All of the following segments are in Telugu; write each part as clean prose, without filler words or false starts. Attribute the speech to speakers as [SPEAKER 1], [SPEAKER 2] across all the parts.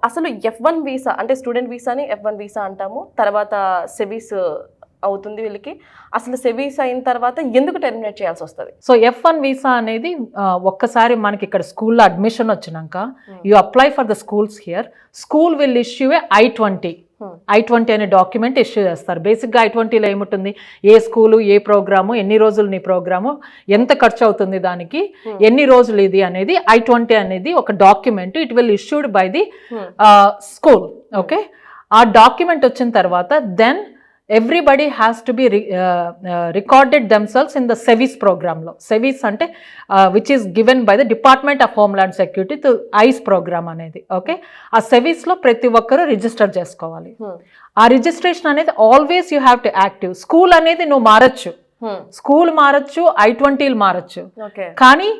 [SPEAKER 1] అసలు F1 వీసా అంటే స్టూడెంట్ వీసాని F1 వీసా అంటాము. తర్వాత సెవీస్ అవుతుంది వీళ్ళకి. అసలు సెవీస్ అయిన తర్వాత ఎందుకు టెర్మినేట్ చేయాల్సి వస్తుంది?
[SPEAKER 2] సో F1 వీసా అనేది ఒక్కసారి మనకి ఇక్కడ స్కూల్లో అడ్మిషన్ వచ్చినాక you apply for the schools here. School will issue A I-20 అనే డాక్యుమెంట్ ఇష్యూ చేస్తారు. బేసిక్గా I-20లో ఏముంటుంది, ఏ స్కూలు, ఏ ప్రోగ్రాము, ఎన్ని రోజులు నీ ప్రోగ్రాము, ఎంత ఖర్చు అవుతుంది దానికి, ఎన్ని రోజులు ఇది అనేది I-20 అనేది ఒక document. It will issued by the school. Okay, ఆ డాక్యుమెంట్ వచ్చిన తర్వాత then everybody has to be recorded themselves in the SEVIS program lo. SEVIS ante which is given by the Department of Homeland Security to ICE program anedi. Okay, aa SEVIS lo prati okkaru register chesukovali. Aa registration anedi always you have to active. School anedi no marachu, school marachu, I-20 marachu.
[SPEAKER 1] Okay,
[SPEAKER 2] కానీ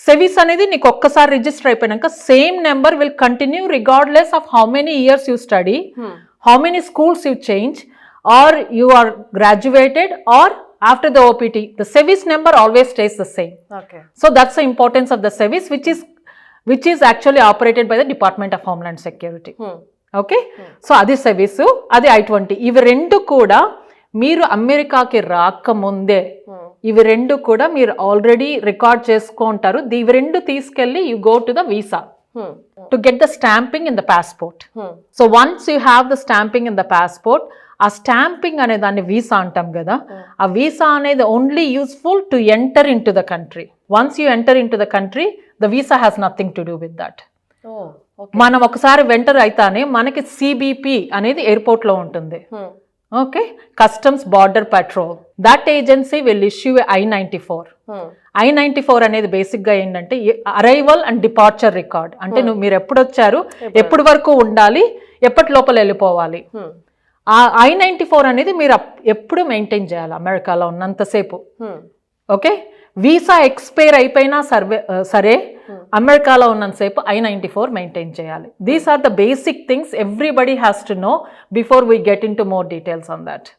[SPEAKER 2] సెవిస్ అనేది నీకు ఒక్కసారి రిజిస్టర్ అయిపోయినాక same number will continue regardless of how many years you study, how many schools you change, or you are graduated, or after the OPT, the SEVIS number always stays the same.
[SPEAKER 1] Okay,
[SPEAKER 2] so that's the importance of the SEVIS, which is actually operated by the Department of Homeland Security. Okay, so adi SEVIS, adi I-20. ఇవి రెండు కూడా మీరు అమెరికాకి రాకముందే ఇవి రెండు కూడా మీరు ఆల్రెడీ రికార్డ్ చేసుకుంటారు. ఇవి రెండు తీసుకెళ్ళి you go to the visa to get the stamping in the passport. So once you have the stamping in the passport, ఆ స్టాంపింగ్ అనే దాన్ని వీసా అంటాం కదా, ఆ వీసా అనేది only useful to enter in to the country. Once you enter in to the country, the visa has nothing to do with that. మనం ఒకసారి వెంటర్ అయితేనే మనకి CBP అనేది ఎయిర్పోర్ట్లో ఉంటుంది. Okay, customs border petrol, that agency will issue I-94. I-94 అనేది బేసిక్గా ఏంటంటే అరైవల్ అండ్ డిపార్చర్ రికార్డ్. అంటే మీరు ఎప్పుడు వచ్చారు, ఎప్పటి వరకు ఉండాలి, ఎప్పటి లోపల వెళ్ళిపోవాలి. ఆ I-94 అనేది మీరు ఎప్పుడు మెయింటైన్ చేయాలి అమెరికాలో ఉన్నంతసేపు. ఓకే, వీసా ఎక్స్పైర్ అయిపోయినా సరే అమెరికాలో ఉన్నంతసేపు I-94 మెయింటైన్ చేయాలి. These are the basic things everybody has to know before we get into more details on that.